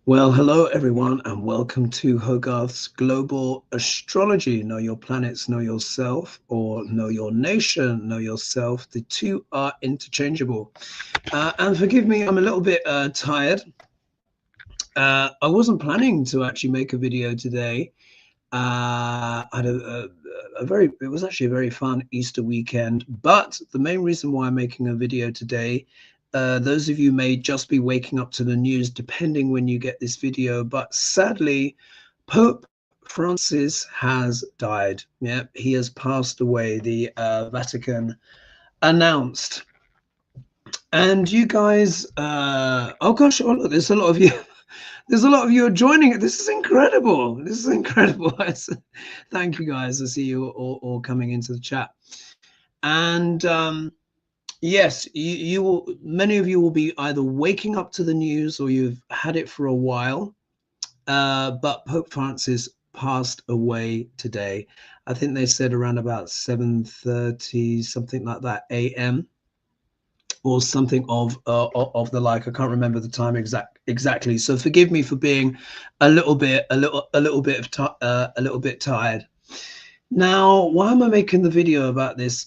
Well, hello everyone, and welcome to Hogarth's Global Astrology. Know your planets, know yourself, or know your nation, know yourself. The two are interchangeable. And forgive me, I'm a little bit tired. I wasn't planning to actually make a video today. I had it was actually a very fun Easter weekend. But the main reason why I'm making a video today, those of you may just be waking up to the news, depending when you get this video. But sadly, Pope Francis has died. Yeah, he has passed away. The Vatican announced. And you guys, oh gosh, oh look, there's a lot of you. There's a lot of you are joining it. This is incredible. This is incredible. Thank you guys. I see you all coming into the chat. And yes, you will. Many of you will be either waking up to the news or you've had it for a while. But Pope Francis passed away today. I think they said around about 7:30, something like that, a.m. or something of the like. I can't remember the time exactly. So forgive me for being a little bit tired. Now, why am I making the video about this?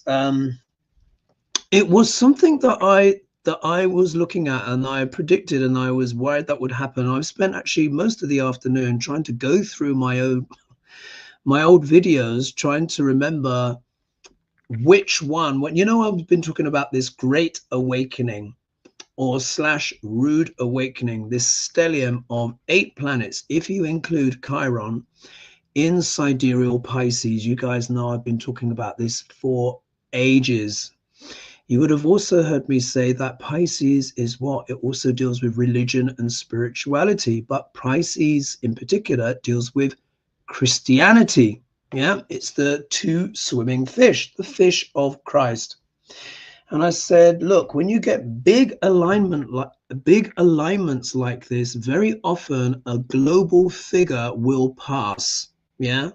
It was something that I was looking at and I predicted, and I was worried that would happen. I've spent actually most of the afternoon trying to go through my old videos, trying to remember which one. When, you know, I've been talking about this great awakening or / rude awakening, this stellium of 8 planets, if you include Chiron, in sidereal Pisces. You guys know I've been talking about this for ages. You would have also heard me say that Pisces is what? It also deals with religion and spirituality, but Pisces in particular deals with Christianity. Yeah, it's the 2 swimming fish, the fish of Christ. And I said, look, when you get big alignments like this, very often a global figure will pass. Yeah.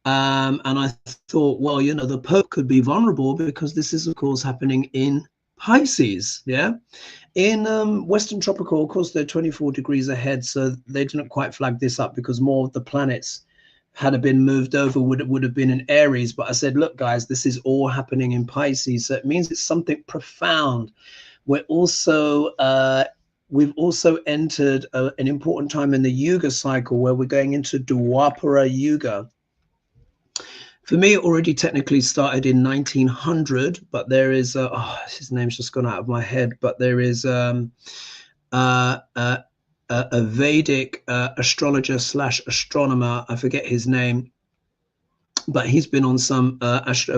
And I thought, well, you know, the Pope could be vulnerable because this is, of course, happening in Pisces. Yeah. In Western Tropical, of course, they're 24 degrees ahead. So they didn't quite flag this up because more of the planets had it been moved over would have been in Aries. But I said, look, guys, this is all happening in Pisces. So it means it's something profound. We're also we've also entered an important time in the Yuga cycle where we're going into Dwapara Yuga. For me, it already technically started in 1900, but there is his name's just gone out of my head. But there is a Vedic astrologer / astronomer. I forget his name, but he's been on some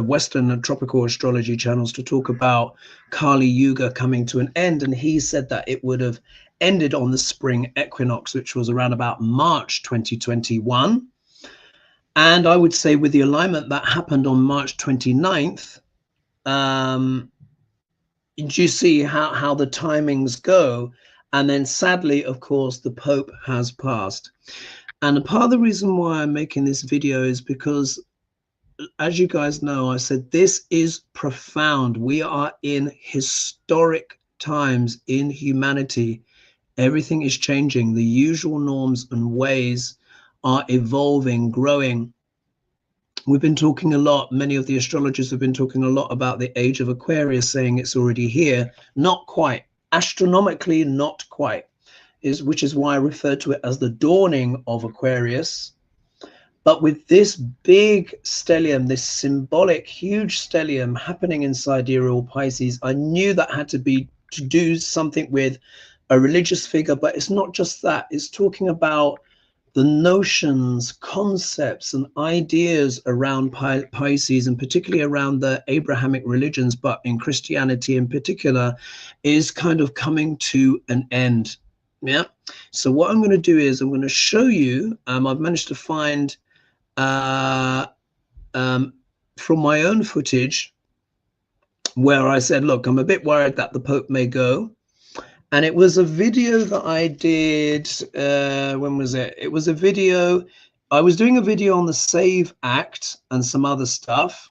Western tropical astrology channels to talk about Kali Yuga coming to an end. And he said that it would have ended on the spring equinox, which was around about March 2021. And I would say with the alignment that happened on March 29th, do you see how the timings go? And then sadly, of course, the Pope has passed. And part of the reason why I'm making this video is because, as you guys know, I said this is profound. We are in historic times in humanity. Everything is changing. The usual norms and ways are evolving, growing. We've been talking a lot, many of the astrologers have been talking a lot about the age of Aquarius, saying it's already here. Not quite. Astronomically, not quite. Which is why I refer to it as the dawning of Aquarius. But with this big stellium, this symbolic, huge stellium happening in sidereal Pisces, I knew that had to be to do something with a religious figure. But it's not just that. It's talking about the notions, concepts, and ideas around Pisces, and particularly around the Abrahamic religions, but in Christianity in particular, is kind of coming to an end. Yeah. So what I'm going to do is I'm going to show you, I've managed to find from my own footage where I said, look, I'm a bit worried that the Pope may go. And it was a video that I did, when was it? It was a video, I was doing a video on the Save Act and some other stuff.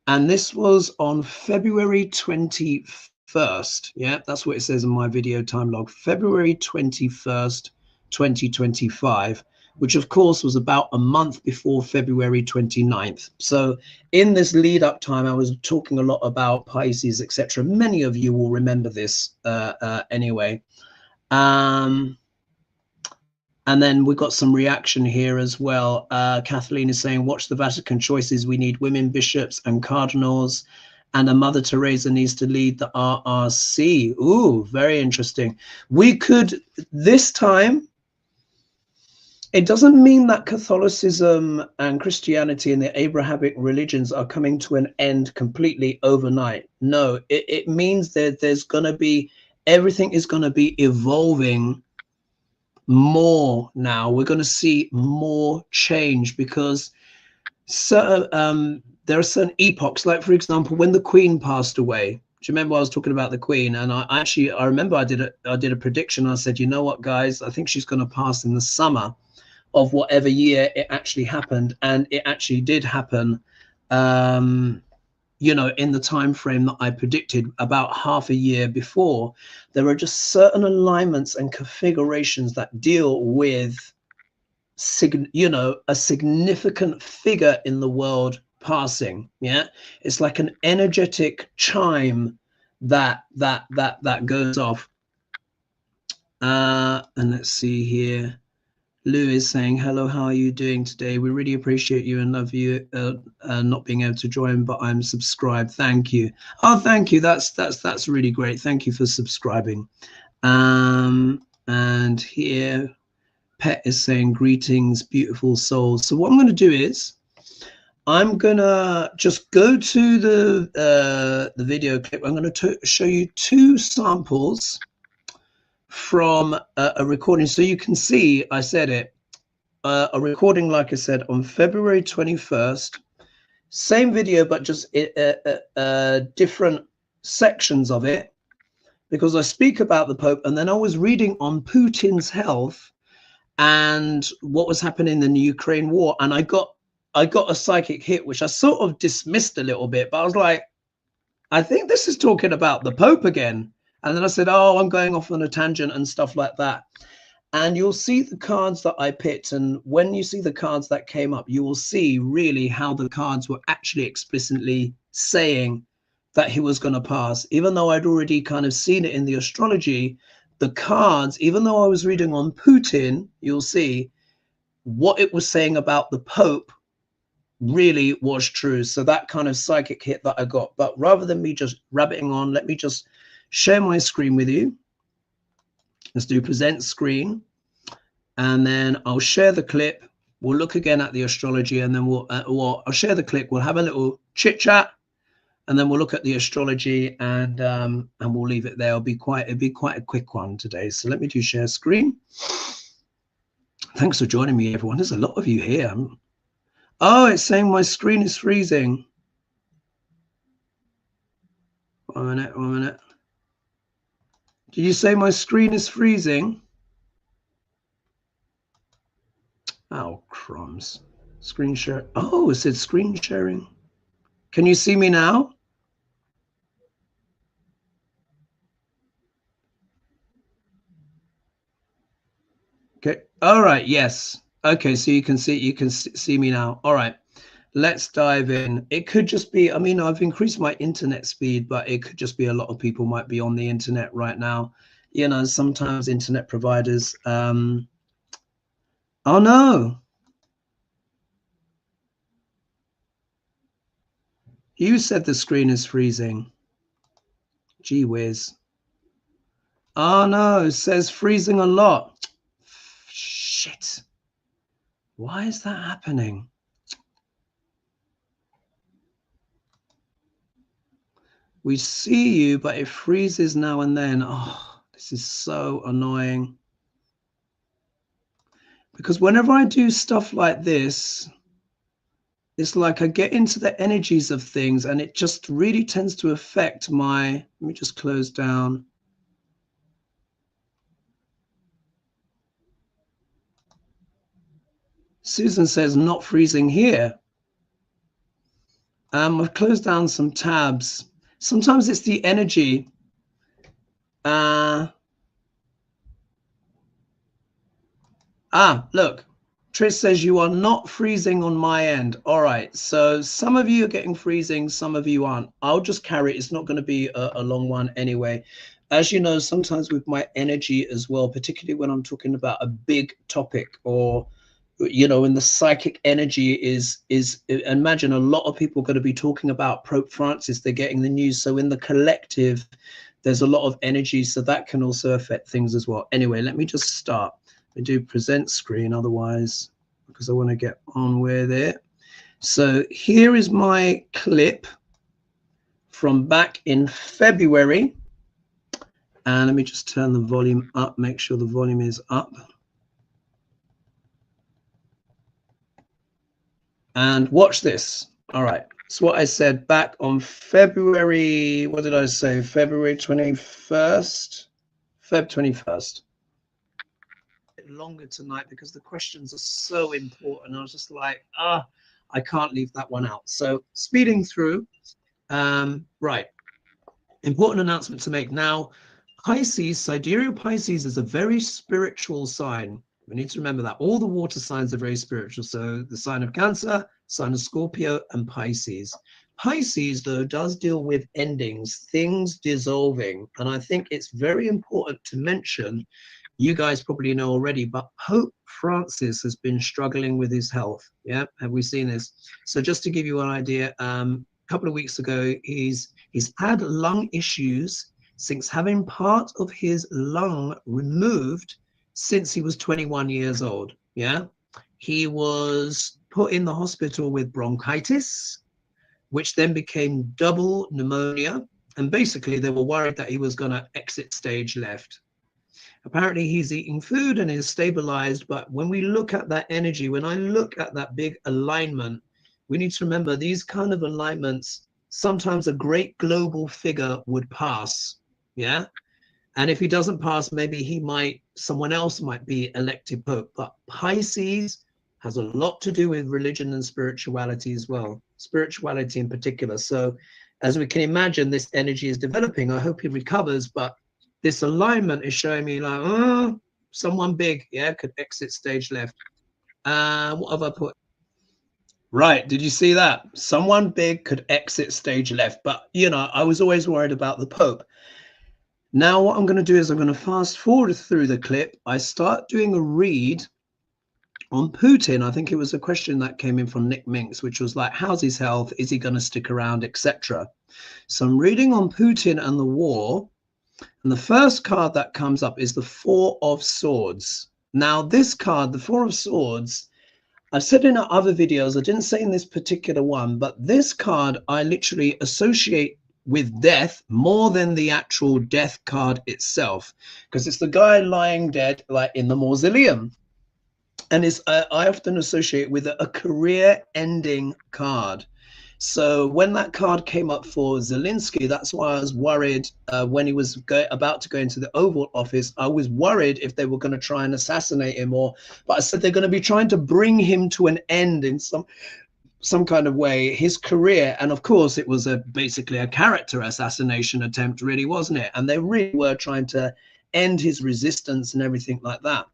And this was on February 21st. Yeah, that's what it says in my video time log. February 21st, 2025, which of course was about a month before February 29th. So in this lead up time, I was talking a lot about Pisces, etc. Many of you will remember this anyway. And then we've got some reaction here as well. Kathleen is saying, watch the Vatican choices. We need women bishops and cardinals, and a Mother Teresa needs to lead the RRC. Ooh, very interesting. We could, this time, it doesn't mean that Catholicism and Christianity and the Abrahamic religions are coming to an end completely overnight. No, it means that there's going to be, everything is going to be evolving more now. We're going to see more change because certain, there are certain epochs, like for example, when the Queen passed away. Do you remember I was talking about the Queen? And I remember I did a prediction. I said, you know what, guys, I think she's going to pass in the summer of whatever year it actually happened, and it actually did happen. You know, in the time frame that I predicted, about half a year before. There are just certain alignments and configurations that deal with, you know, a significant figure in the world passing. Yeah, it's like an energetic chime that goes off. And let's see here. Lou is saying, hello, how are you doing today? We really appreciate you and love you, not being able to join, but I'm subscribed. Thank you. Oh, thank you. That's really great. Thank you for subscribing. And here, Pet is saying, greetings, beautiful souls. So what I'm going to do is, I'm going to just go to the video clip. I'm going to show you two samples from a recording, so you can see I said it, a recording, like I said, on February 21st, same video but just different sections of it, because I speak about the Pope, and then I was reading on Putin's health and what was happening in the Ukraine war, and I got a psychic hit which I sort of dismissed a little bit, but I was like, I think this is talking about the Pope again. And then I said, oh, I'm going off on a tangent and stuff like that. And you'll see the cards that I picked. And when you see the cards that came up, you will see really how the cards were actually explicitly saying that he was going to pass. Even though I'd already kind of seen it in the astrology, the cards, even though I was reading on Putin, you'll see what it was saying about the Pope really was true. So that kind of psychic hit that I got. But rather than me just rabbiting on, let me just share my screen with you. Let's do present screen, and then I'll share the clip. We'll look again at the astrology, and then I'll share the clip. We'll have a little chit chat, and then we'll look at the astrology, and we'll leave it there. It'll be quite a quick one today. So let me do share screen. Thanks for joining me, everyone. There's a lot of you here. Oh, it's saying my screen is freezing. 1 minute, 1 minute. Did you say my screen is freezing? Oh, crumbs. Screen share. Oh, it said screen sharing. Can you see me now? Okay. All right. Yes. Okay. So you can see me now. All right. Let's dive in. It could just be, I mean, I've increased my internet speed, but it could just be a lot of people might be on the internet right now. You know, sometimes internet providers, oh no. You said the screen is freezing. Gee whiz. Oh no, it says freezing a lot. Shit. Why is that happening? We see you, but it freezes now and then. Oh, this is so annoying. Because whenever I do stuff like this, it's like I get into the energies of things, and it just really tends to affect my, let me just close down. Susan says not freezing here. I've closed down some tabs. Sometimes it's the energy. Look, Trish says you are not freezing on my end. All right, so some of you are getting freezing, some of you aren't. I'll just carry it. It's not going to be a long one anyway. As you know, sometimes with my energy as well, particularly when I'm talking about a big topic, or you know, when the psychic energy is imagine a lot of people are going to be talking about Pope Francis. They're getting the news, so in the collective there's a lot of energy, so that can also affect things as well. Anyway, let me just start. I do present screen otherwise, because I want to get on with it. So here is my clip from back in February. And let me just turn the volume up, make sure the volume is up. And watch this. All right. It's what I said back on February, what did I say? February 21st? Feb 21st. Longer tonight because the questions are so important. I was just like, I can't leave that one out. So speeding through, right. Important announcement to make now. Pisces, sidereal Pisces is a very spiritual sign. We need to remember that all the water signs are very spiritual. So the sign of Cancer, sign of Scorpio, and Pisces. Pisces, though, does deal with endings, things dissolving. And I think it's very important to mention, you guys probably know already, but Pope Francis has been struggling with his health. Yeah, have we seen this? So just to give you an idea, a couple of weeks ago, he's had lung issues since having part of his lung removed since he was 21 years old. Yeah, he was put in the hospital with bronchitis, which then became double pneumonia. And basically they were worried that he was going to exit stage left. Apparently he's eating food and is stabilized. But when we look at that energy, when I look at that big alignment, we need to remember these kind of alignments, sometimes a great global figure would pass. Yeah. And if he doesn't pass, maybe someone else might be elected Pope. But Pisces has a lot to do with religion and spirituality as well, spirituality in particular. So as we can imagine, this energy is developing. I hope he recovers, but this alignment is showing me like, someone big, yeah, could exit stage left. What have I put? Right, did you see that? Someone big could exit stage left. But, you know, I was always worried about the Pope. Now what I'm going to do is I'm going to fast forward through the clip. I start doing a read on Putin. I think it was a question that came in from Nick Minks, which was like, how's his health? Is he going to stick around, etc. So I'm reading on Putin and the war. And the first card that comes up is the Four of Swords. Now this card, the Four of Swords, I've said in other videos, I didn't say in this particular one, but this card I literally associate with death more than the actual death card itself, because it's the guy lying dead like in the mausoleum. And it's I often associate with a career ending card. So when that card came up for Zelensky, that's why I was worried when he was about to go into the Oval Office. I was worried if they were going to try and assassinate him, but I said they're going to be trying to bring him to an end in some kind of way, his career. And of course, it was basically a character assassination attempt, really, wasn't it? And they really were trying to end his resistance and everything like that.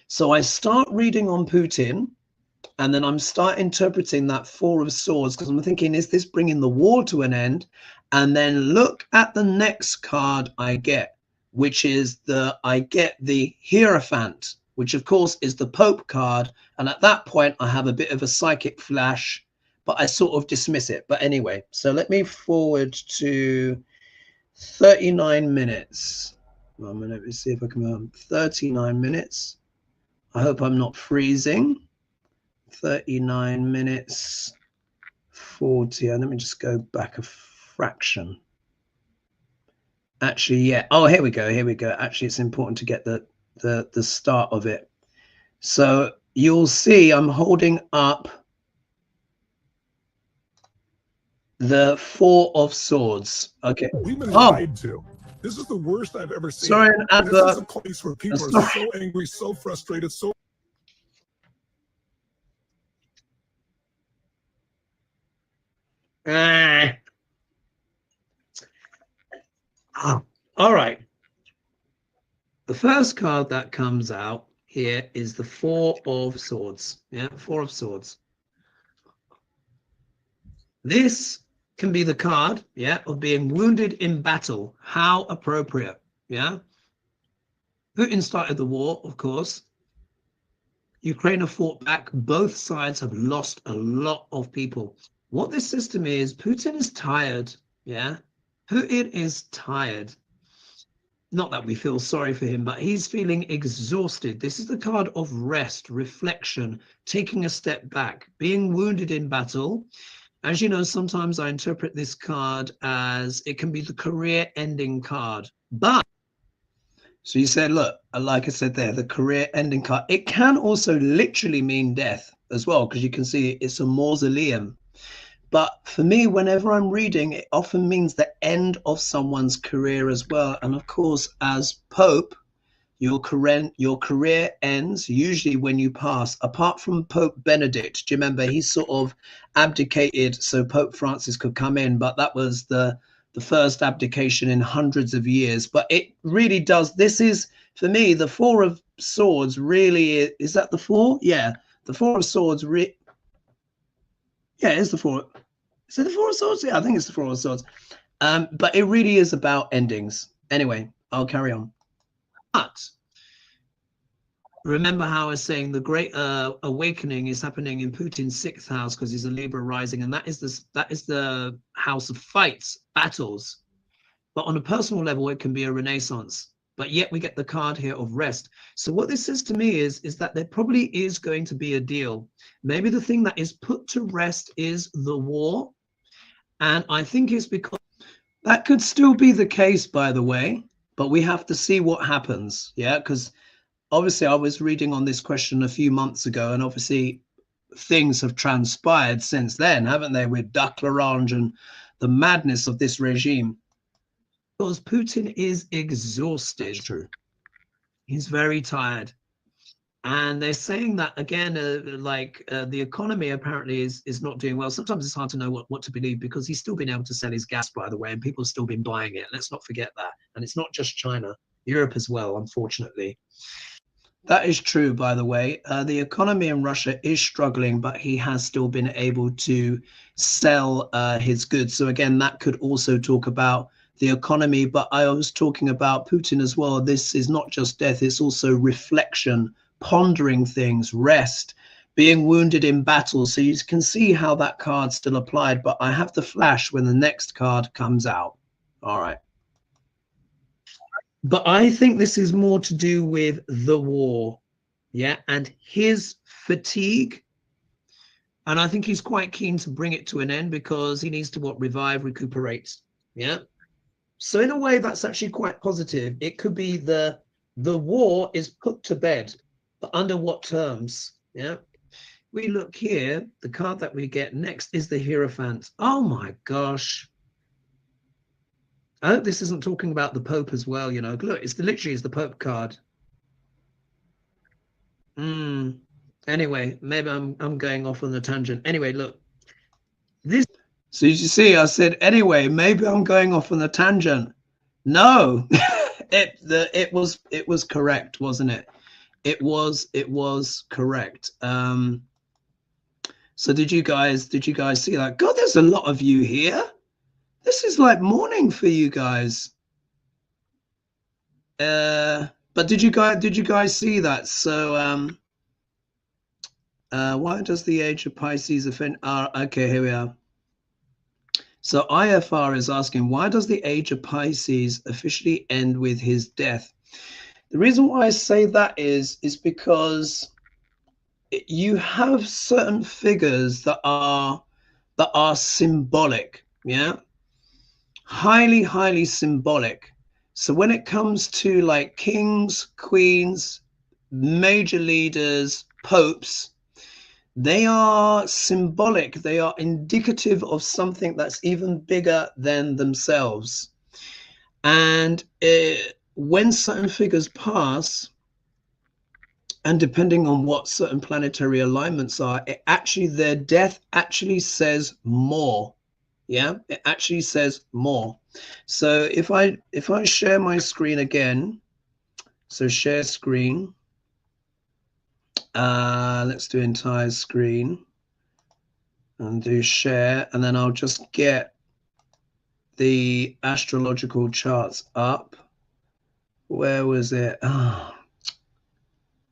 So I start reading on Putin. And then I'm start interpreting that Four of Swords, because I'm thinking, is this bringing the war to an end? And then look at the next card I get, which is I get the Hierophant, which of course is the Pope card. And at that point, I have a bit of a psychic flash, but I sort of dismiss it. But anyway, so let me forward to 39 minutes. Let me see if I can 39 minutes. I hope I'm not freezing. 39 minutes 40. Let me just go back a fraction. Actually, yeah. Oh, here we go. Actually, it's important to get the start of it. So you'll see I'm holding up the Four of Swords. Okay. We've been lied to. This is the worst I've ever seen. Sorry, an advert. This is a place where people are so angry, so frustrated, so. All right. The first card that comes out, here is the Four of Swords. Yeah, Four of Swords. This can be the card, yeah, of being wounded in battle. How appropriate, yeah. Putin started the war, of course. Ukraine have fought back. Both sides have lost a lot of people. What this system is, Putin is tired, yeah. Putin is tired. Not that we feel sorry for him, but he's feeling exhausted. This is the card of rest, reflection, taking a step back, being wounded in battle. As you know, sometimes I interpret this card as it can be the career-ending card. But, so you said, look, like I said there, the career-ending card. It can also literally mean death as well, because you can see it's a mausoleum. But for me, whenever I'm reading, it often means the end of someone's career as well. And of course, as Pope, your career ends usually when you pass, apart from Pope Benedict. Do you remember? He sort of abdicated so Pope Francis could come in, but that was the first abdication in hundreds of years. But it really does. This is, for me, the Four of Swords really is that the four? Yeah, the Four of Swords. Yeah, it's the Four. Is it the Four of Swords? Yeah, I think it's the Four of Swords. But it really is about endings. Anyway, I'll carry on. But remember how I was saying the great awakening is happening in Putin's 6th house because he's a Libra rising, and that is the house of fights, battles. But on a personal level, it can be a renaissance. But yet we get the card here of rest. So what this says to me is that there probably is going to be a deal. Maybe the thing that is put to rest is the war. And I think it's because that could still be the case, by the way, but we have to see what happens. Yeah, because obviously I was reading on this question a few months ago, and obviously things have transpired since then, haven't they, with Duck L'Orange and the madness of this regime. Because Putin is exhausted. That's true. He's very tired. And they're saying that, again, the economy apparently is not doing well. Sometimes it's hard to know what to believe, because he's still been able to sell his gas, by the way, and people have still been buying it. Let's not forget that. And it's not just China, Europe as well, unfortunately. That is true, by the way. The economy in Russia is struggling, but he has still been able to sell his goods. So again, that could also talk about the economy. But I was talking about Putin as well. This is not just death, it's also reflection, pondering things, rest, being wounded in battle. So you can see how that card's still applied, but I have the flash when the next card comes out. All right. But I think this is more to do with the war, yeah, and his fatigue. And I think he's quite keen to bring it to an end, because he needs to revive, recuperate, yeah. So in a way, that's actually quite positive. It could be the war is put to bed, but under what terms? Yeah. We look here, the card that we get next is the Hierophant. Oh my gosh. I hope this isn't talking about the Pope as well, you know. Look, it's literally the Pope card. Anyway, maybe I'm going off on a tangent. Anyway, look. This, so you see, I said, anyway, maybe I'm going off on a tangent. No. it was correct, wasn't it? It was correct. So did you guys see that? God, there's a lot of you here. This is like morning for you guys. But did you guys see that? So why does the Age of Pisces offend? Okay, here we are. So IFR is asking, why does the Age of Pisces officially end with his death? The reason why I say that is because you have certain figures that are symbolic, yeah, highly symbolic. So when it comes to like kings, queens, major leaders, popes, they are symbolic. They are indicative of something that's even bigger than themselves. And when certain figures pass, and depending on what certain planetary alignments are, their death actually says more. Yeah, it actually says more. So if I share my screen again, so share screen. Let's do entire screen and do share, and then I'll just get the astrological charts up. Where was it? Oh,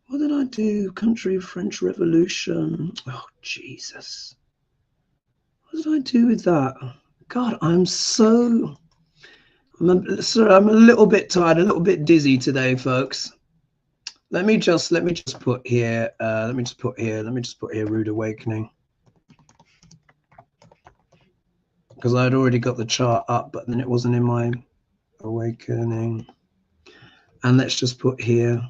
what did I do? Country, French Revolution. Oh, Jesus. What did I do with that? God, sorry, I'm a little bit tired, a little bit dizzy today, folks. Let me just put here, let me just put here Rude Awakening. Because I'd already got the chart up, but then it wasn't in my awakening. And let's just put here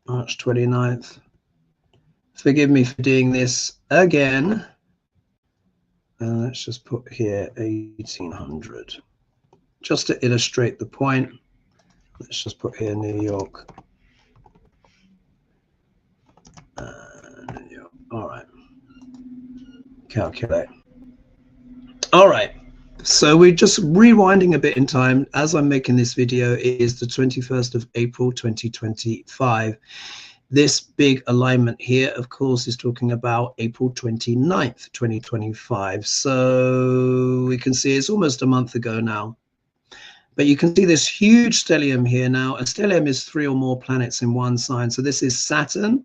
March 29th. Forgive me for doing this again. And let's just put here 1800. Just to illustrate the point, let's just put here New York. New York. All right. Calculate. All right. So we're just rewinding a bit in time. As I'm making this video, it is the 21st of April, 2025. This big alignment here, of course, is talking about April 29th, 2025. So we can see it's almost a month ago now. But you can see this huge stellium here now. A stellium is 3 or more planets in one sign. So this is Saturn,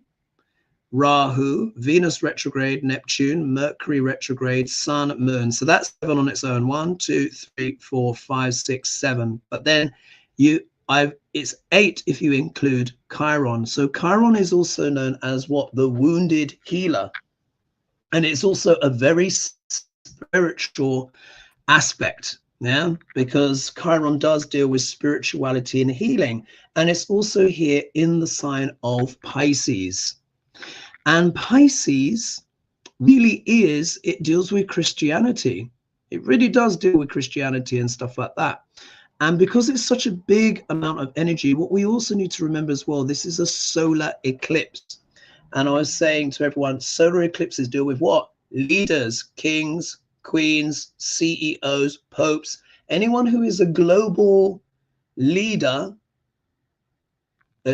Rahu, Venus retrograde, Neptune, Mercury retrograde, Sun, Moon. So that's 7 on its own. 1, 2, 3, 4, 5, 6, 7. But then it's 8 if you include Chiron. So Chiron is also known as what? The wounded healer. And it's also a very spiritual aspect. Yeah, because Chiron does deal with spirituality and healing. And it's also here in the sign of Pisces. And Pisces really it deals with Christianity. It really does deal with Christianity and stuff like that. And because it's such a big amount of energy, what we also need to remember as well, this is a solar eclipse. And I was saying to everyone, solar eclipses deal with what? Leaders, kings, queens, CEOs, popes, anyone who is a global leader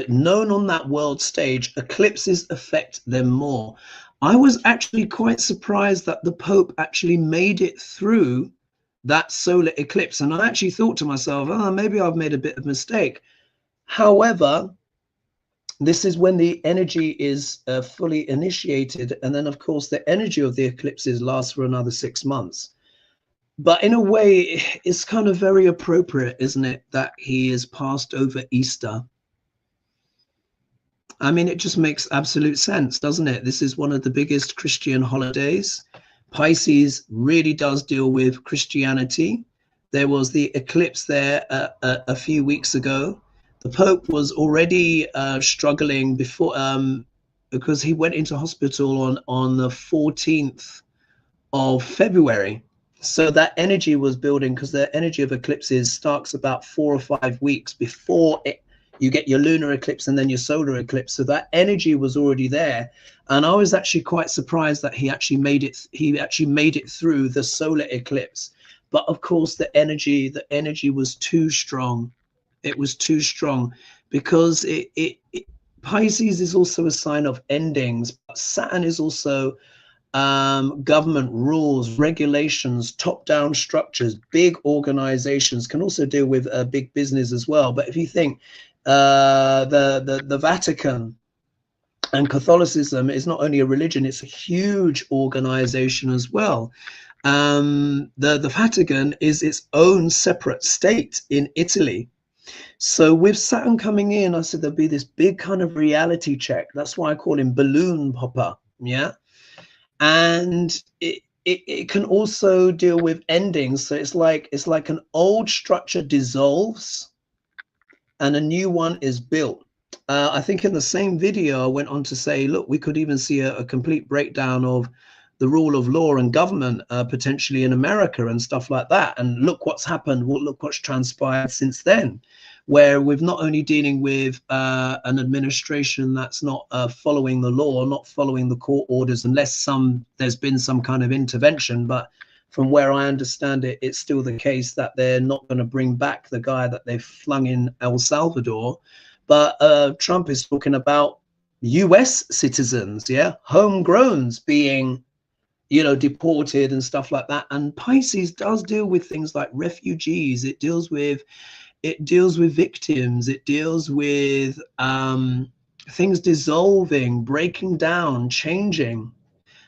known on that world stage. Eclipses affect them more. I was actually quite surprised that the Pope actually made it through that solar eclipse. And I actually thought to myself, oh, maybe I've made a bit of a mistake. However, this is when the energy is fully initiated. And then, of course, the energy of the eclipses lasts for another 6 months. But in a way, it's kind of very appropriate, isn't it, that he is passed over Easter. I mean, it just makes absolute sense, doesn't it? This is one of the biggest Christian holidays. Pisces really does deal with Christianity. There was the eclipse there a few weeks ago. The Pope was already struggling before because he went into hospital on the 14th of February. So that energy was building, because the energy of eclipses starts about 4 or 5 weeks before you get your lunar eclipse and then your solar eclipse. So that energy was already there. And I was actually quite surprised that he actually made it through the solar eclipse. But of course, the energy was too strong. It was too strong because Pisces is also a sign of endings. But Saturn is also government rules, regulations, top-down structures, big organizations, can also deal with big business as well. But if you think the Vatican and Catholicism is not only a religion, it's a huge organization as well. The Vatican is its own separate state in Italy. So with Saturn coming in, I said there'll be this big kind of reality check. That's why I call him balloon popper. Yeah. And it can also deal with endings. So it's like an old structure dissolves and a new one is built. I think in the same video I went on to say, look, we could even see a complete breakdown of the rule of law and government potentially in America and stuff like that. And look what's happened. Look what's transpired since then, where we're not only dealing with an administration that's not following the law, not following the court orders, unless there's been some kind of intervention. But from where I understand it, it's still the case that they're not going to bring back the guy that they flung in El Salvador. But Trump is talking about US citizens, yeah, homegrowns being, you know, deported and stuff like that. And Pisces does deal with things like refugees. It deals with victims. It deals with things dissolving, breaking down, changing.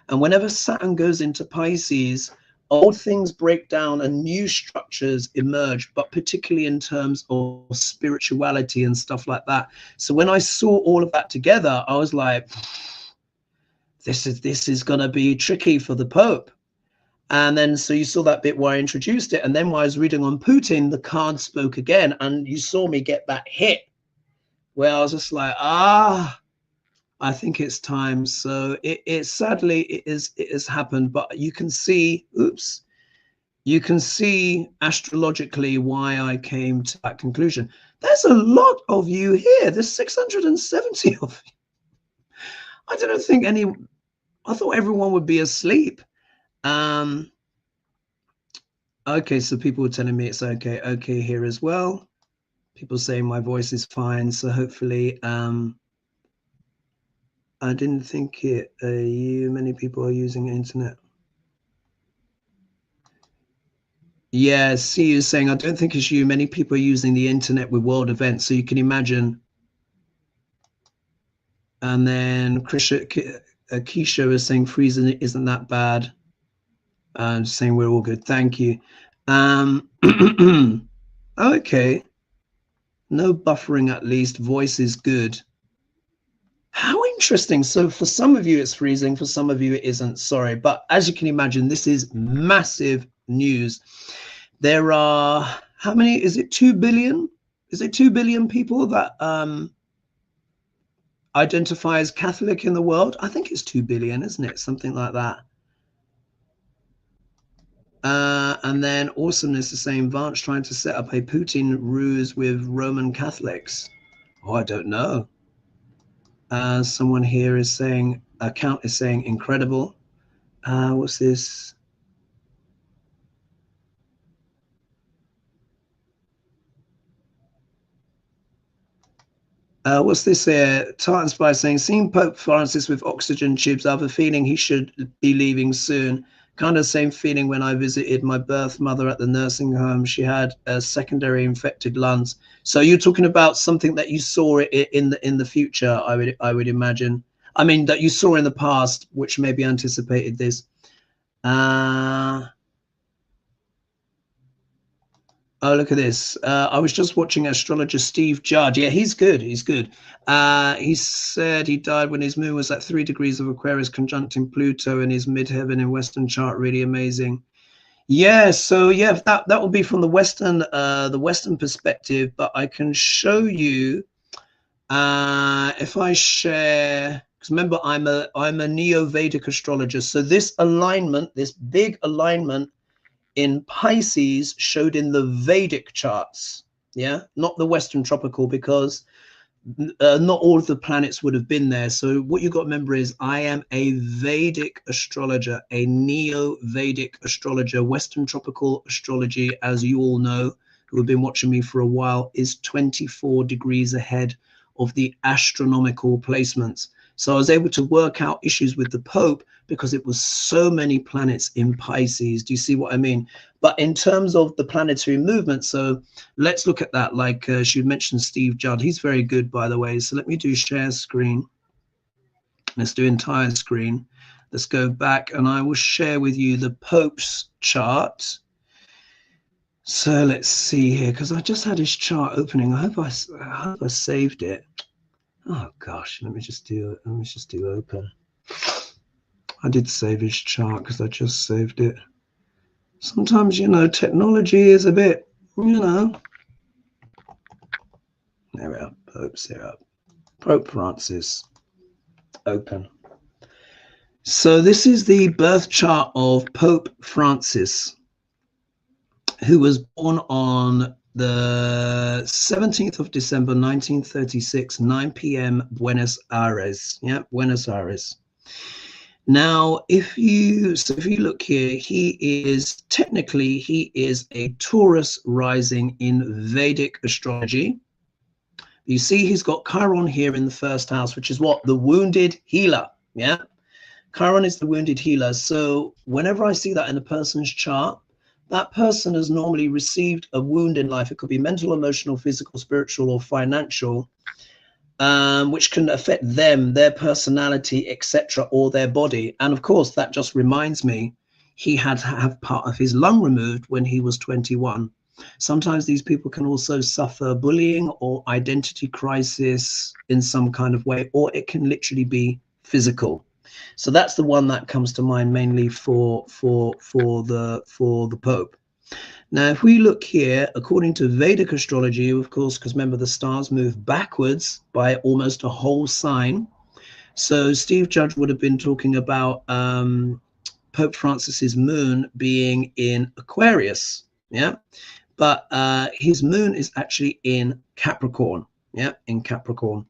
And whenever Saturn goes into Pisces, old things break down and new structures emerge, but particularly in terms of spirituality and stuff like that. So when I saw all of that together, I was like, this is going to be tricky for the Pope. And then so you saw that bit where I introduced it, and then while I was reading on Putin, the card spoke again, and you saw me get that hit where I was just like, I think it's time. So it sadly it has happened, but you can see, you can see astrologically why I came to that conclusion. There's a lot of you here. There's 670 of you. I don't think I thought everyone would be asleep. Okay, so people were telling me it's okay here as well. People saying my voice is fine, so hopefully I didn't think many people are using internet. Yeah, see you saying I don't think it's you. Many people are using the internet with world events, so you can imagine. And then Keisha is saying freezing isn't that bad. Just saying we're all good. Thank you. Okay. No buffering, at least. Voice is good. How interesting. So for some of you it's freezing, for some of you it isn't. Sorry, but as you can imagine, this is massive news. There are, how many, is it 2 billion? Is it 2 billion people that identify as Catholic in the world? I think it's 2 billion, isn't it? Something like that. And then Awesomeness is saying Vance trying to set up a Putin ruse with Roman Catholics. Oh, I don't know. Someone here is saying, account is saying incredible. What's this? What's this here? Tartan Spy saying, seeing Pope Francis with oxygen tubes, I have a feeling he should be leaving soon. Kind of same feeling when I visited my birth mother at the nursing home. She had secondary infected lungs. So you're talking about something that you saw in the future, I would imagine. I mean, that you saw in the past, which maybe anticipated this. Oh, look at this. I was just watching astrologer Steve Judge. Yeah, he's good. He's good. He said he died when his moon was at 3 degrees of Aquarius conjuncting Pluto in his midheaven in Western chart. Really amazing. Yeah, so yeah, that would be from the Western perspective, but I can show you if I share, because remember I'm a Neo-Vedic astrologer. So this alignment, this big alignment in Pisces showed in the Vedic charts, yeah, not the Western tropical, because not all of the planets would have been there. So what you got to remember is I am a Vedic astrologer, a Neo-Vedic astrologer. Western tropical astrology, as you all know, who have been watching me for a while, is 24 degrees ahead of the astronomical placements. So I was able to work out issues with the Pope because it was so many planets in Pisces. Do you see what I mean? But in terms of the planetary movement, so let's look at that. Like she mentioned Steve Judd. He's very good, by the way. So let me do share screen. Let's do entire screen. Let's go back and I will share with you the Pope's chart. So let's see here, because I just had his chart opening. I hope I saved it. Oh gosh, let me just do open. I did save his chart because I just saved it. Sometimes, you know, technology is a bit, you know. There we are. Pope's here up. Pope Francis. Open. So this is the birth chart of Pope Francis, who was born on the 17th of December, 1936, 9 p.m. Buenos Aires. Yeah, Buenos Aires. Now, if you look here, he is a Taurus rising in Vedic astrology, You see he's got Chiron here in the first house, which is what? The wounded healer. Yeah. Chiron is the wounded healer. So whenever I see that in a person's chart, that person has normally received a wound in life. It could be mental, emotional, physical, spiritual, or financial, which can affect them, their personality, etc., or their body. And of course, that just reminds me, he had to have part of his lung removed when he was 21. Sometimes these people can also suffer bullying or identity crisis in some kind of way, or it can literally be physical. So that's the one that comes to mind mainly for the Pope. Now, if we look here, according to Vedic astrology, of course, because remember the stars move backwards by almost a whole sign. So Steve Judge would have been talking about Pope Francis's moon being in Aquarius, yeah, but his moon is actually in Capricorn, yeah, in Capricorn.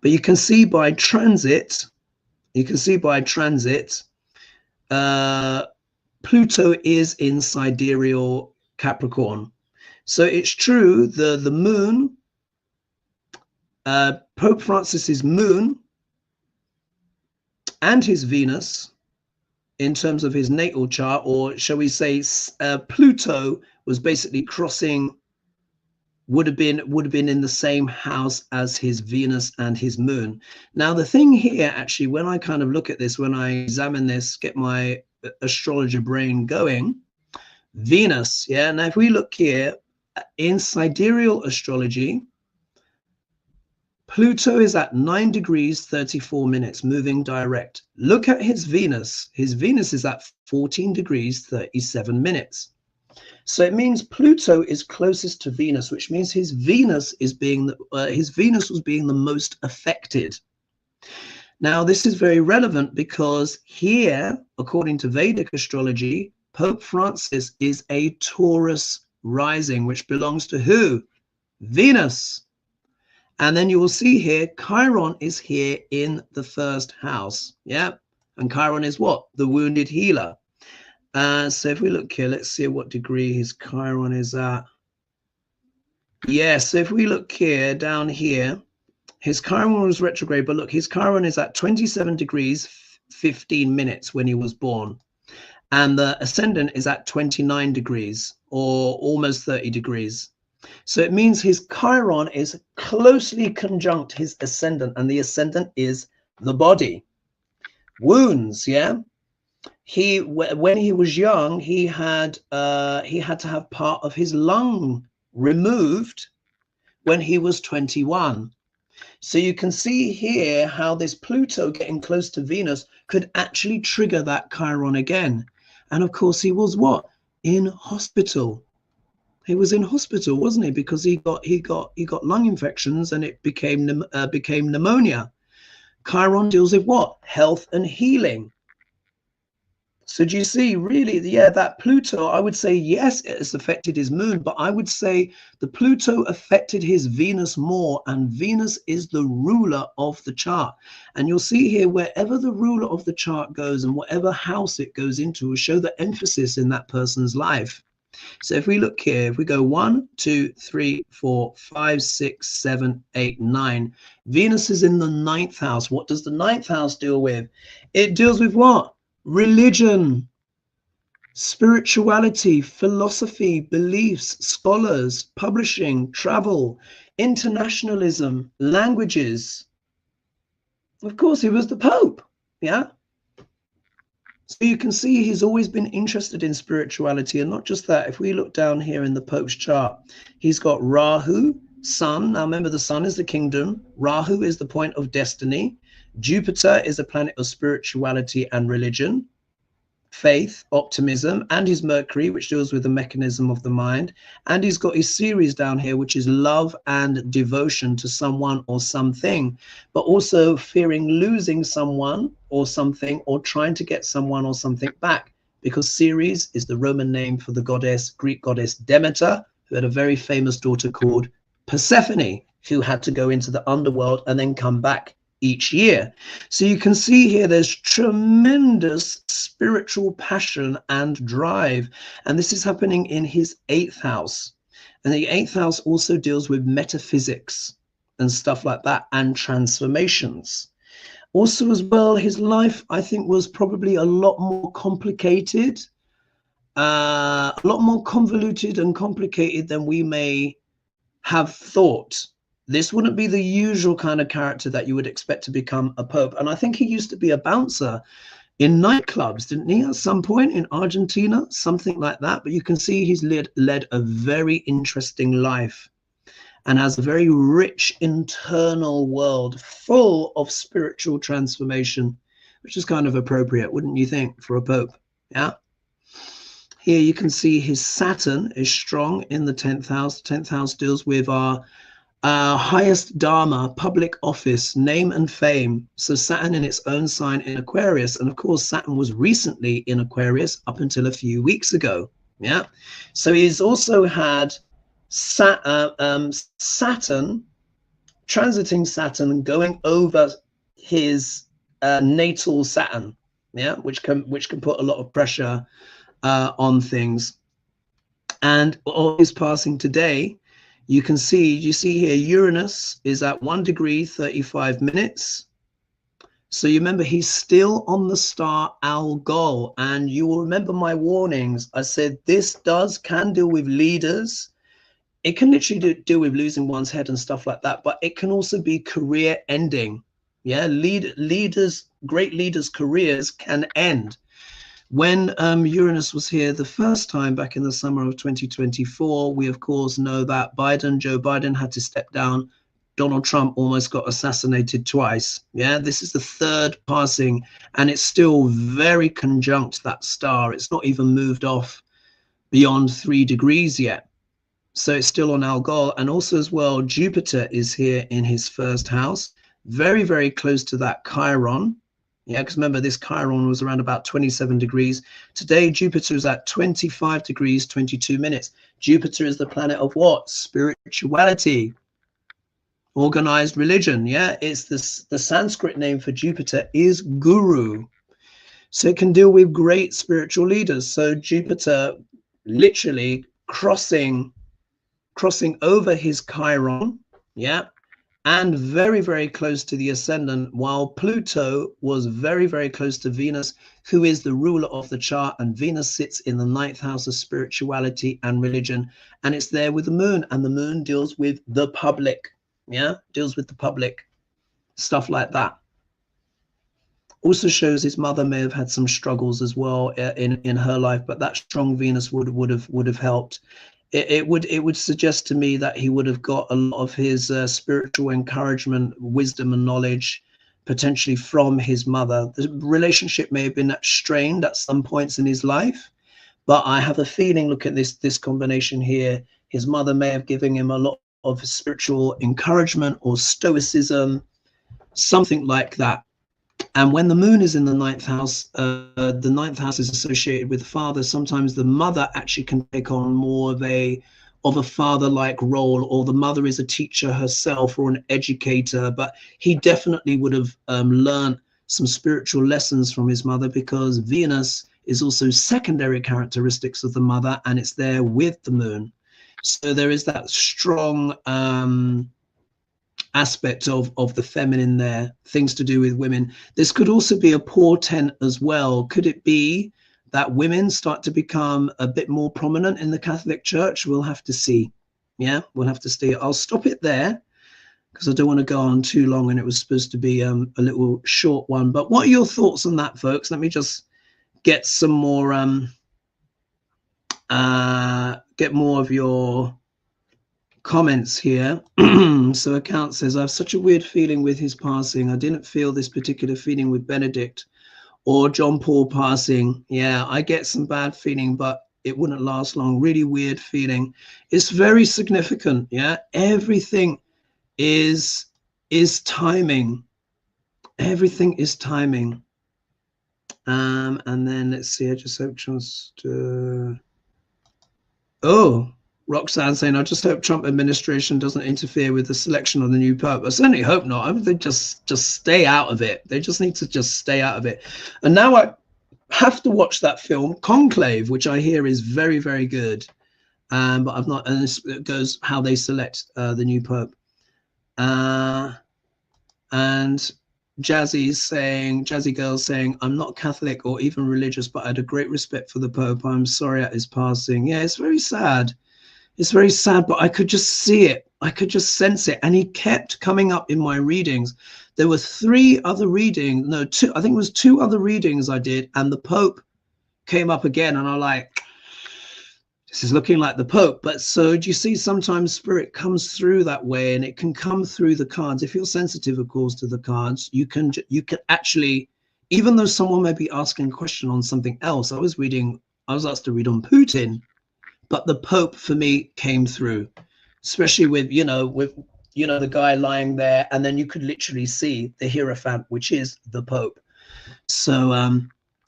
But you can see by transit, Pluto is in sidereal Capricorn. So it's true, the moon, Pope Francis's moon and his Venus, in terms of his natal chart, or shall we say Pluto was basically crossing, would have been in the same house as his Venus and his moon. Now the thing here, actually, when I kind of look at this, when I examine this, get my astrologer brain going, Venus, yeah. Now if we look here in sidereal astrology, Pluto is at 9 degrees 34 minutes, moving direct. Look at his Venus. His Venus is at 14 degrees 37 minutes. So it means Pluto is closest to Venus, which means his Venus is being his Venus was being the most affected. Now this is very relevant because here, according to Vedic astrology, Pope Francis is a Taurus rising, which belongs to who? Venus. And then you will see here, Chiron is here in the first house. Yeah. And Chiron is what? The wounded healer. So if we look here, let's see what degree his Chiron is at. Yeah, so if we look here, down here, his Chiron was retrograde, but look, his Chiron is at 27 degrees 15 minutes when he was born. And the ascendant is at 29 degrees or almost 30 degrees. So it means his Chiron is closely conjunct his ascendant, and the ascendant is the body. Wounds, yeah. When he was young, he had to have part of his lung removed when he was 21. So you can see here how this Pluto getting close to Venus could actually trigger that Chiron again. And of course, he was what? In hospital. He was in hospital, wasn't he? Because he got lung infections and it became pneumonia. Chiron deals with what? Health and healing. So do you see, really, yeah, that Pluto, I would say, yes, it has affected his moon, but I would say the Pluto affected his Venus more, and Venus is the ruler of the chart. And you'll see here, wherever the ruler of the chart goes and whatever house it goes into will show the emphasis in that person's life. So if we look here, if we go 1, 2, 3, 4, 5, 6, 7, 8, 9, Venus is in the 9th house. What does the 9th house deal with? It deals with what? Religion, spirituality, philosophy, beliefs, scholars, publishing, travel, internationalism, languages. Of course, he was the Pope, yeah? So you can see he's always been interested in spirituality, and not just that. If we look down here in the Pope's chart, he's got Rahu, Sun. Now remember, the Sun is the kingdom. Rahu is the point of destiny. Jupiter is a planet of spirituality and religion, faith, optimism, and his Mercury, which deals with the mechanism of the mind. And he's got his series down here, which is love and devotion to someone or something, but also fearing losing someone or something, or trying to get someone or something back, because Ceres is the Roman name for the goddess, Greek goddess Demeter, who had a very famous daughter called Persephone, who had to go into the underworld and then come back each year. So you can see here there's tremendous spiritual passion and drive, and this is happening in his 8th house. And the 8th house also deals with metaphysics and stuff like that, and transformations. Also as well, his life, I think, was probably a lot more complicated, a lot more convoluted and complicated than we may have thought. This wouldn't be the usual kind of character that you would expect to become a pope. And I think he used to be a bouncer in nightclubs, didn't he, at some point in Argentina, something like that. But you can see he's led a very interesting life and has a very rich internal world full of spiritual transformation, which is kind of appropriate, wouldn't you think, for a pope? Yeah. Here you can see his Saturn is strong in the 10th house. The 10th house deals with our highest dharma, public office, name and fame. So Saturn in its own sign in Aquarius. And of course, Saturn was recently in Aquarius up until a few weeks ago. Yeah. So he's also had Saturn, transiting Saturn, going over his natal Saturn, yeah, which can put a lot of pressure on things. And all is passing today. You see here Uranus is at 1 degree 35 minutes. So you remember he's still on the star Algol, and you will remember my warnings. I said this can deal with leaders. It can literally deal with losing one's head and stuff like that, but it can also be career ending. Yeah, great leaders' careers can end. When Uranus was here the first time back in the summer of 2024, we of course know that Joe Biden had to step down. Donald Trump almost got assassinated twice. Yeah, this is the third passing, and it's still very conjunct that star. It's not even moved off beyond 3 degrees yet. So it's still on Algol. And also as well, Jupiter is here in his first house, very, very close to that Chiron. Yeah, because remember, this Chiron was around about 27 degrees. Today, Jupiter is at 25 degrees, 22 minutes. Jupiter is the planet of what? Spirituality, organized religion. Yeah, it's the Sanskrit name for Jupiter is Guru. So it can deal with great spiritual leaders. So Jupiter literally crossing over his Chiron, yeah, and very, very close to the ascendant, while Pluto was very, very close to Venus, who is the ruler of the chart, and Venus sits in the 9th house of spirituality and religion, and it's there with the moon, and the moon deals with the public, yeah, deals with the public, stuff like that. Also shows his mother may have had some struggles as well in her life, but that strong Venus would have helped. It would suggest to me that he would have got a lot of his spiritual encouragement, wisdom and knowledge potentially from his mother. The relationship may have been strained at some points in his life, but I have a feeling, look at this combination here, his mother may have given him a lot of spiritual encouragement or stoicism, something like that. And when the moon is in the 9th house, the 9th house is associated with the father. Sometimes the mother actually can take on more of a father-like role, or the mother is a teacher herself or an educator. But he definitely would have learned some spiritual lessons from his mother, because Venus is also secondary characteristics of the mother, and it's there with the moon. So there is that strong aspect of the feminine there, things to do with women. This could also be a portent as well. Could it be that women start to become a bit more prominent in the Catholic Church? We'll have to see. Yeah, we'll have to see. I'll stop it there because I don't want to go on too long, and it was supposed to be a little short one. But what are your thoughts on that, folks? Let me just get some more get more of your comments here. So account says, I have such a weird feeling with his passing. I didn't feel this particular feeling with Benedict or John Paul passing. Yeah, I get some bad feeling, but it wouldn't last long. Really weird feeling. It's very significant. Yeah, everything is timing. Everything is timing. And then let's see, I just hope just Roxanne saying, I just hope Trump administration doesn't interfere with the selection of the new pope. I certainly hope not. I mean, they just stay out of it. They just need to just stay out of it. And now I have to watch that film Conclave, which I hear is very, very good. But I've not, and this goes how they select the new Pope. And Jazzy Girl saying, I'm not Catholic or even religious, but I had a great respect for the Pope. I'm sorry at his passing. Yeah, it's very sad. It's very sad, but I could just see it. I could just sense it. And he kept coming up in my readings. There were 3 other readings. No, 2. I think it was 2 other readings I did. And the Pope came up again. And I'm like, this is looking like the Pope. But so do you see, sometimes spirit comes through that way, and it can come through the cards. If you're sensitive, of course, to the cards, you can actually, even though someone may be asking a question on something else. I was asked to read on Putin, but the Pope for me came through, especially with the guy lying there, and then you could literally see the Hierophant, which is the Pope. So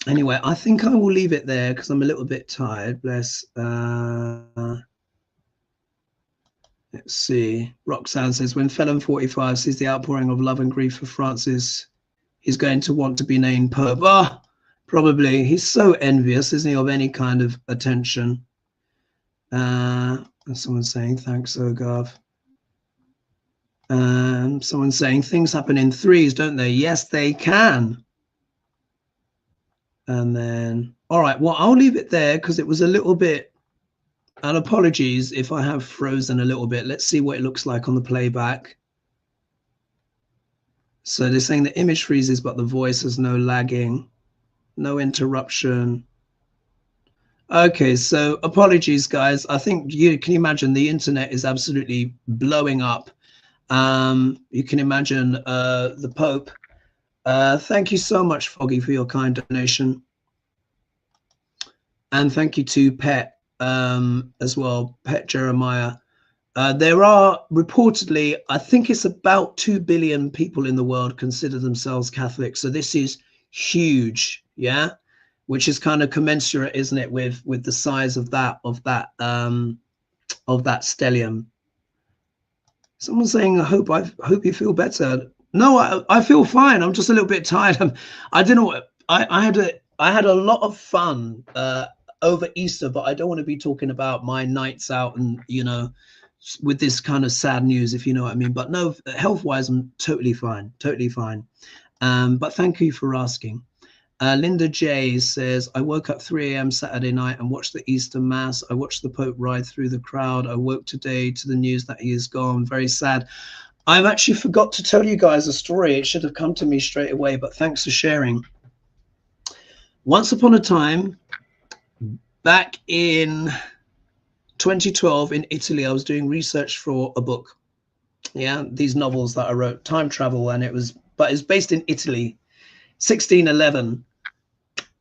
anyway, I think I will leave it there because I'm a little bit tired. Bless. Let's see. Roxanne says, when Felon 45 sees the outpouring of love and grief for Francis, he's going to want to be named Pope. Ah, probably. He's so envious, isn't he, of any kind of attention. Someone's saying, thanks, Ogav. Someone's saying, things happen in 3s, don't they? Yes, they can. And then, all right, well, I'll leave it there because it was a little bit, and apologies if I have frozen a little bit. Let's see what it looks like on the playback. So they're saying the image freezes, but the voice has no lagging, no interruption. Okay, so apologies, guys. I think you can imagine the internet is absolutely blowing up. You can imagine the Pope. Thank you so much, Foggy, for your kind donation. And thank you to Pet as well, Pet Jeremiah. There are reportedly, I think it's about 2 billion people in the world consider themselves Catholic. So this is huge, yeah? Which is kind of commensurate, isn't it, with the size of that stellium. Someone's saying, I hope you feel better. No, I feel fine. I'm just a little bit tired. I don't know. I had a lot of fun over Easter, but I don't want to be talking about my nights out and with this kind of sad news, if you know what I mean. But no, health-wise, I'm totally fine, totally fine. But thank you for asking. Linda J says, I woke up 3 a.m. Saturday night and watched the Easter Mass. I watched the Pope ride through the crowd. I woke today to the news that he is gone. Very sad. I've actually forgot to tell you guys a story. It should have come to me straight away, but thanks for sharing. Once upon a time, back in 2012 in Italy, I was doing research for a book. Yeah, these novels that I wrote, time travel, and but it's based in Italy, 1611.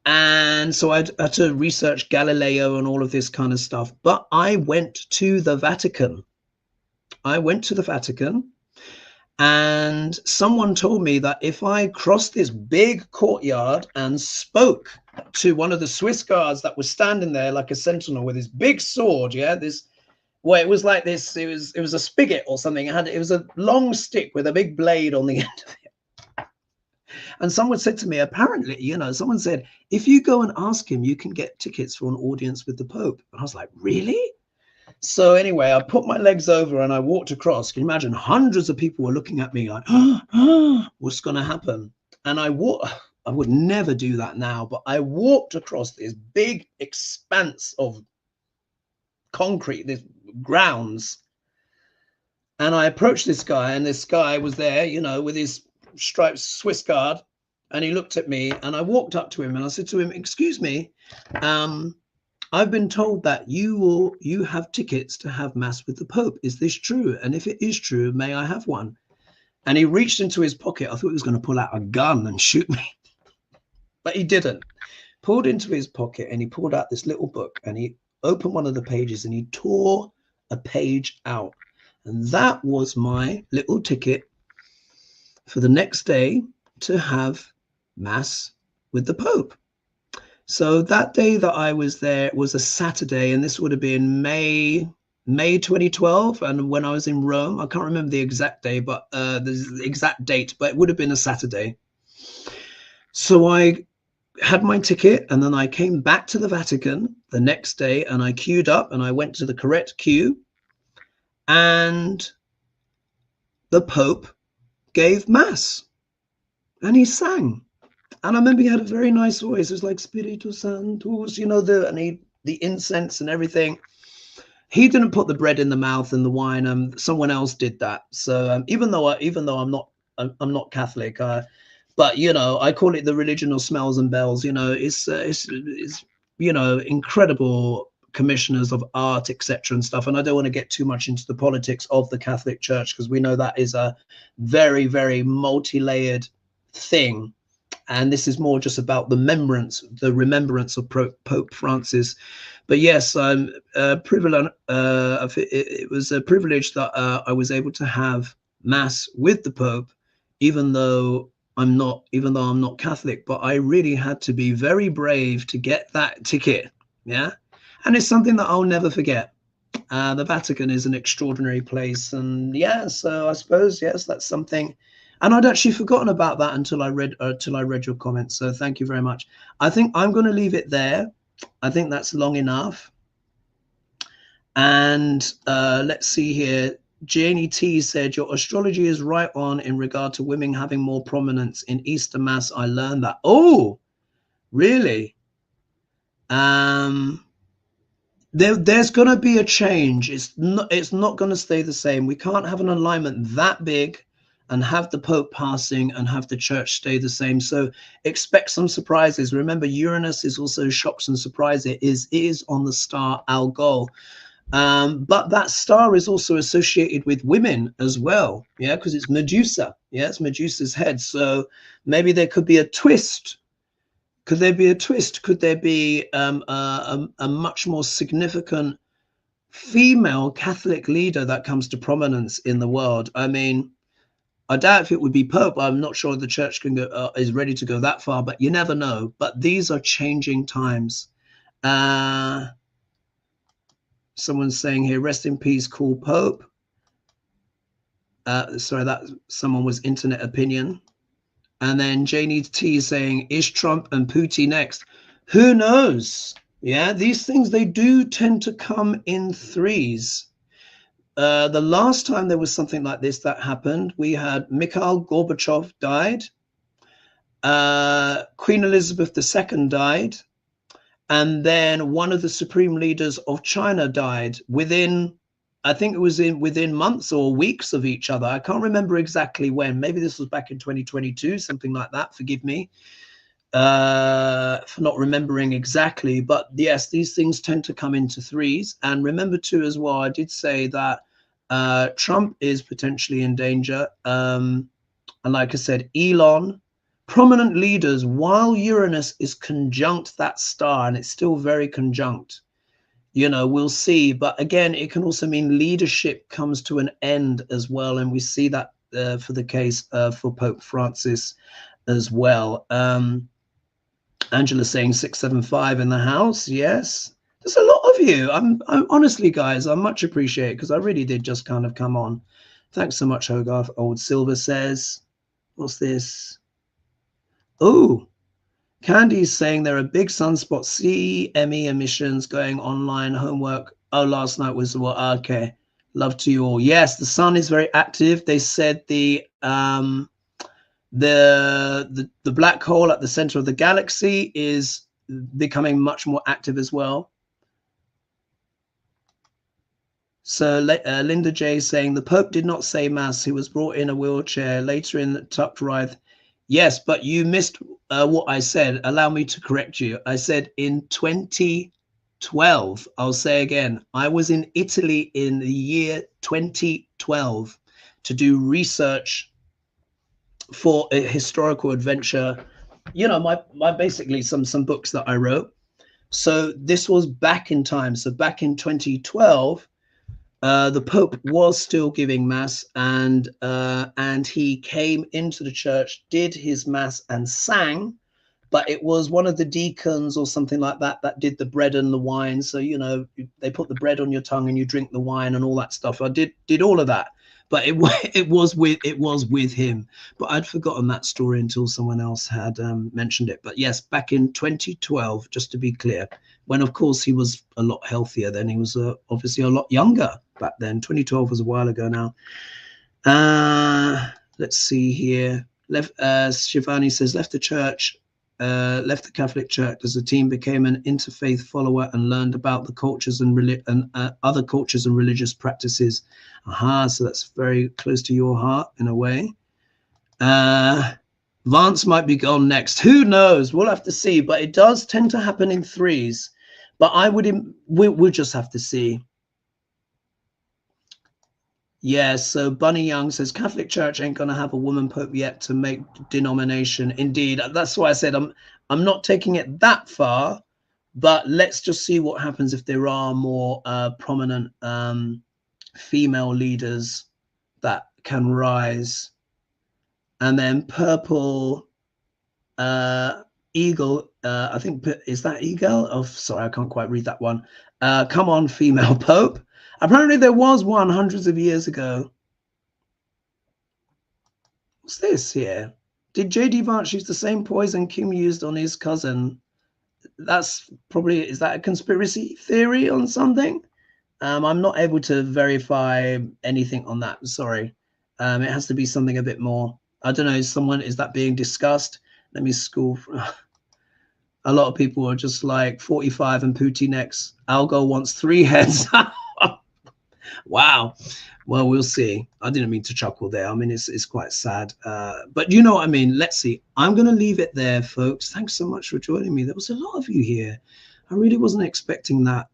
And so I had to research Galileo and all of this kind of stuff. But I went to the Vatican. And someone told me that if I crossed this big courtyard and spoke to one of the Swiss guards that was standing there like a sentinel with his big sword, yeah, it was like this, it was a spigot or something. It was a long stick with a big blade on the end of it. And someone said to me, apparently, someone said, if you go and ask him, you can get tickets for an audience with the Pope. And I was like, really? So anyway, I put my legs over and I walked across. Can you imagine? Hundreds of people were looking at me like, what's going to happen? And I would never do that now, but I walked across this big expanse of concrete, this grounds. And I approached this guy, and this guy was there, with his striped Swiss guard. And he looked at me, and I walked up to him and I said to him, excuse me, I've been told that you have tickets to have Mass with the Pope. Is this true? And if it is true, may I have one? And he reached into his pocket. I thought he was going to pull out a gun and shoot me, but he didn't. Pulled into his pocket and he pulled out this little book and he opened one of the pages and he tore a page out. And that was my little ticket for the next day to have Mass with the Pope. So that day that I was there was a Saturday, and this would have been May 2012. And when I was in Rome, I can't remember the exact day, but the exact date, but it would have been a Saturday. So I had my ticket, and then I came back to the Vatican the next day, and I queued up, and I went to the correct queue, and the Pope gave mass, and he sang. And I remember he had a very nice voice. It was like Spiritus Sanctus, you know, the incense and everything. He didn't put the bread in the mouth and the wine. Someone else did that. So even though I'm not Catholic, but you know, I call it the religion of smells and bells. You know, it's you know, incredible commissioners of art, etc. and stuff. And I don't want to get too much into the politics of the Catholic Church, because we know that is a very, very multi-layered thing. And this is more just about the remembrance of Pope Francis. But yes, I'm privileged. It was a privilege that I was able to have mass with the Pope, even though I'm not Catholic. But I really had to be very brave to get that ticket. Yeah, and it's something that I'll never forget. The Vatican is an extraordinary place, and yeah, so I suppose yes, that's something. And I'd actually forgotten about that until I read your comments. So thank you very much. I think I'm going to leave it there. I think that's long enough. And let's see here. Janie T said, your astrology is right on in regard to women having more prominence in Easter Mass. I learned that. Oh, really? There's going to be a change. It's not going to stay the same. We can't have an alignment that big and have the Pope passing and have the church stay the same. So expect some surprises. Remember, Uranus is also shocks and surprises. It is on the star Algol. But that star is also associated with women as well. Yeah, because it's Medusa. Yeah, it's Medusa's head. So maybe there could be a twist. Could there be a twist? Could there be a much more significant female Catholic leader that comes to prominence in the world? I mean, I doubt if it would be Pope. I'm not sure the church can go, is ready to go that far, but you never know. But these are changing times. Someone's saying here, rest in peace, cool Pope. Sorry, that someone was internet opinion. And then Janie T is saying, is Trump and Putin next? Who knows? Yeah, these things, they do tend to come in threes. The last time there was something like this that happened, we had Mikhail Gorbachev died, Queen Elizabeth II died, and then one of the supreme leaders of China died within, I think it was within months or weeks of each other. I can't remember exactly when. Maybe this was back in 2022, something like that. Forgive me for not remembering exactly. But yes, these things tend to come into threes. And remember too, as well, I did say that Trump is potentially in danger. And like I said, Elon, prominent leaders, while Uranus is conjunct that star, and it's still very conjunct, you know, we'll see. But again, it can also mean leadership comes to an end as well. And we see that for the case for Pope Francis as well. Angela saying 675 in the house. Yes. There's a lot of you. I'm honestly, guys, I much appreciate it, because I really did just kind of come on. Thanks so much, Hogarth. Old Silver says, what's this? Oh, Candy's saying there are big sunspots, CME emissions, going online, homework. Oh, last night was what? Okay. Love to you all. Yes, the sun is very active. They said the black hole at the center of the galaxy is becoming much more active as well. So Linda J saying the Pope did not say mass. He was brought in a wheelchair later in tucked right. Yes, but you missed what I said. Allow me to correct you. I said in 2012. I'll say again, I was in Italy in the year 2012 to do research for a historical adventure. You know, my basically some books that I wrote. So this was back in time. So back in 2012, the Pope was still giving mass, and he came into the church, did his mass, and sang. But it was one of the deacons or something like that that did the bread and the wine. So, you know, they put the bread on your tongue and you drink the wine and all that stuff. I did all of that. but it was with him. But I'd forgotten that story until someone else had mentioned it. But yes, back in 2012, just to be clear, when of course he was a lot healthier then. He was obviously a lot younger back then. 2012 was a while ago now. Let's see here. Shivani says left the church. Left the Catholic Church as the team became an interfaith follower and learned about the cultures and other cultures and religious practices. Aha, so that's very close to your heart in a way. Vance might be gone next. Who knows? We'll have to see. But it does tend to happen in threes. But we'll just have to see. Yeah, so Bunny Young says Catholic Church ain't gonna have a woman pope yet to make denomination. Indeed, that's why I said I'm not taking it that far, but let's just see what happens if there are more prominent female leaders that can rise. And then Purple Eagle, I think, is that Eagle? Oh, sorry, I can't quite read that one. Come on, female pope. Apparently there was one hundreds of years ago. What's this here? Did J.D. Vance use the same poison Kim used on his cousin? That's probably, is that a conspiracy theory on something? I'm not able to verify anything on that. Sorry. It has to be something a bit more. I don't know. Is that being discussed? Let me school. A lot of people are just like 45 and Pootie next. Algo wants 3 heads. Wow. Well, we'll see. I didn't mean to chuckle there. I mean, it's quite sad. But you know what I mean? Let's see. I'm going to leave it there, folks. Thanks so much for joining me. There was a lot of you here. I really wasn't expecting that.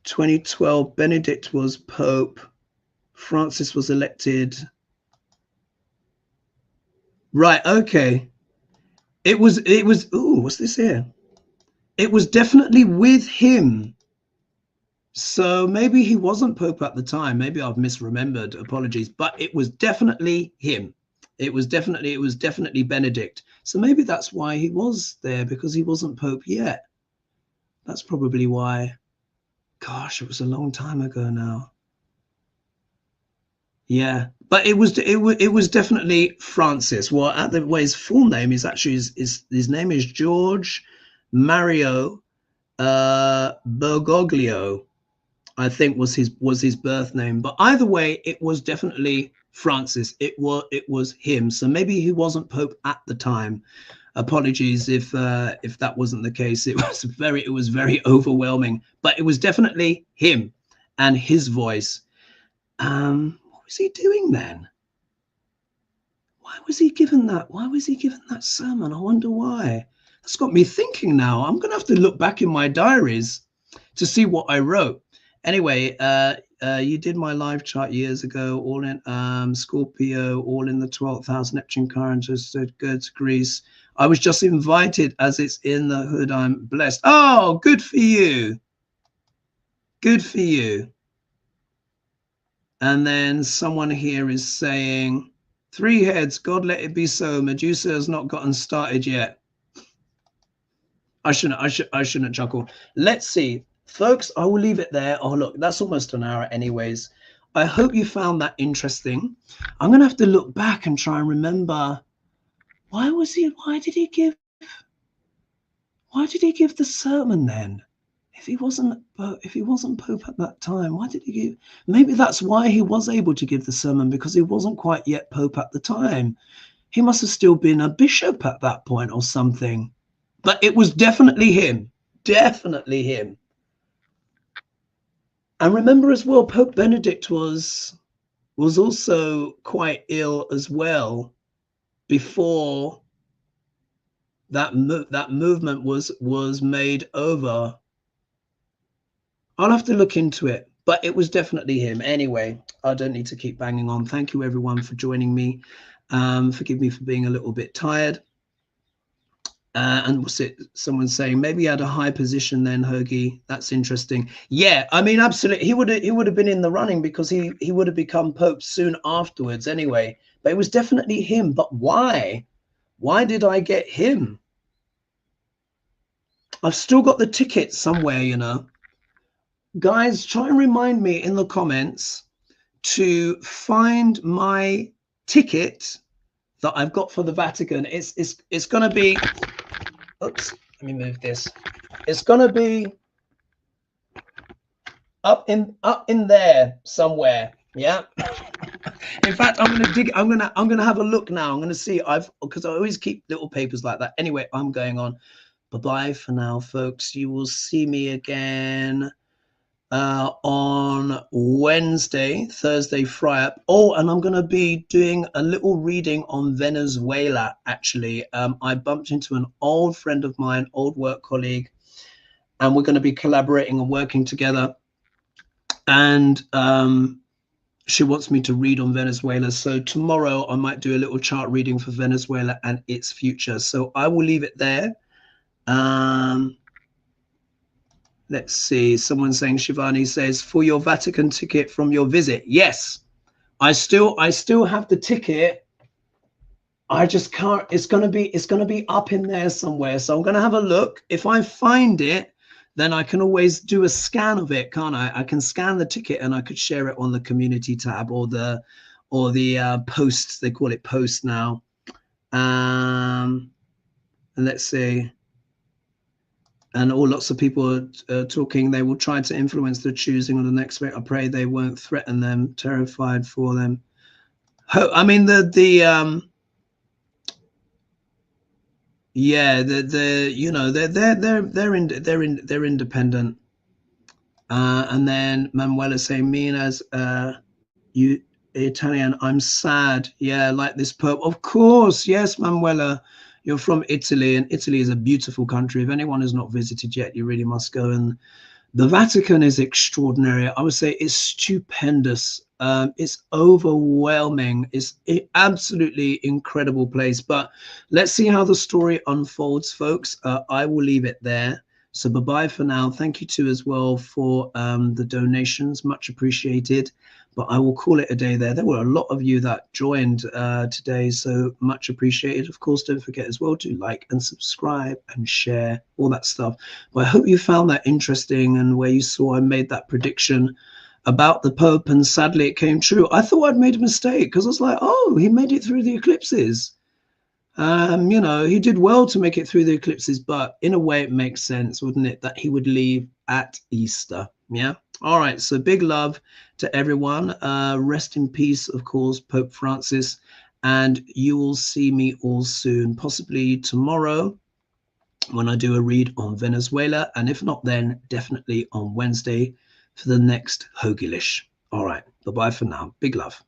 2012, Benedict was Pope. Francis was elected. Right. Okay. It was, ooh, what's this here? It was definitely with him. So maybe he wasn't Pope at the time. Maybe I've misremembered. Apologies. But it was definitely him. It was definitely Benedict. So maybe that's why he was there, because he wasn't Pope yet. That's probably why. Gosh, it was a long time ago now. Yeah, but it was definitely Francis. Well, his full name is actually his name is George Mario Bergoglio, I think was his birth name. But either way, it was definitely Francis. It was him. So maybe he wasn't Pope at the time. Apologies if that wasn't the case. It was very overwhelming, but it was definitely him and his voice. What was he doing then? Why was he given that sermon? I wonder why. That's got me thinking now. I'm going to have to look back in my diaries to see what I wrote. Anyway, you did my live chart years ago, all in Scorpio, all in the 12th house, Neptune current, said good to Greece. I was just invited as it's in the hood. I'm blessed. Oh, good for you. Good for you. And then someone here is saying, 3 heads, God let it be so. Medusa has not gotten started yet. I shouldn't chuckle. Let's see. Folks, I will leave it there. Oh, look, that's almost an hour anyways. I hope you found that interesting. I'm going to have to look back and try and remember, why did he give the sermon then? If he wasn't Pope at that time, why did he give? Maybe that's why he was able to give the sermon, because he wasn't quite yet Pope at the time. He must have still been a bishop at that point or something. But it was definitely him. Definitely him. And remember as well, Pope Benedict was also quite ill as well before that movement was made over. I'll have to look into it, but it was definitely him. Anyway, I don't need to keep banging on. Thank you everyone for joining me. Forgive me for being a little bit tired. And what's it? Someone saying maybe he had a high position then, Hoagie. That's interesting. Yeah, I mean, absolutely. He would have been in the running because he would have become Pope soon afterwards anyway. But it was definitely him. But why? Why did I get him? I've still got the ticket somewhere, you know. guys, try and remind me in the comments to find my ticket that I've got for the Vatican. It's going to be, oops, let me move this. It's going to be up in there somewhere. Yeah. In fact, I'm gonna have a look now. I'm gonna see. Because I always keep little papers like that. Anyway, I'm going on. Bye-bye for now, folks. You will see me again on Wednesday, Thursday, Friday. Oh, and I'm going to be doing a little reading on Venezuela, actually. I bumped into an old friend of mine, old work colleague, and we're going to be collaborating and working together. And she wants me to read on Venezuela. So tomorrow I might do a little chart reading for Venezuela and its future. So I will leave it there. Let's see. Someone saying, Shivani says, for your Vatican ticket from your visit. Yes, I still have the ticket. I just can't. It's gonna be up in there somewhere. So I'm gonna have a look. If I find it, then I can always do a scan of it, can't I? I can scan the ticket and I could share it on the community tab or the posts. They call it post now. And let's see. And lots of people are talking. They will try to influence the choosing of the next week. I pray they won't threaten them. Terrified for them. I mean yeah, you know, they're independent. And then Manuela saying, me as you Italian, I'm sad. Yeah, like this Pope. Of course, yes, Manuela. You're from Italy, and Italy is a beautiful country. If anyone has not visited yet, you really must go. And the Vatican is extraordinary. I would say it's stupendous. It's overwhelming. It's an absolutely incredible place. But let's see how the story unfolds, folks. I will leave it there. So bye-bye for now. Thank you too as well for the donations. Much appreciated. But I will call it a day there. There were a lot of you that joined today, so much appreciated. Of course, don't forget as well to like and subscribe and share, all that stuff. But I hope you found that interesting, and where you saw I made that prediction about the Pope, and sadly it came true. I thought I'd made a mistake because I was like, oh, he made it through the eclipses. You know, he did well to make it through the eclipses, but in a way it makes sense, wouldn't it, that he would leave at Easter. Yeah. All right. So big love to everyone. Rest in peace, of course, Pope Francis. And you will see me all soon, possibly tomorrow when I do a read on Venezuela. And if not, then definitely on Wednesday for the next Hogilish. All right. Bye-bye for now. Big love.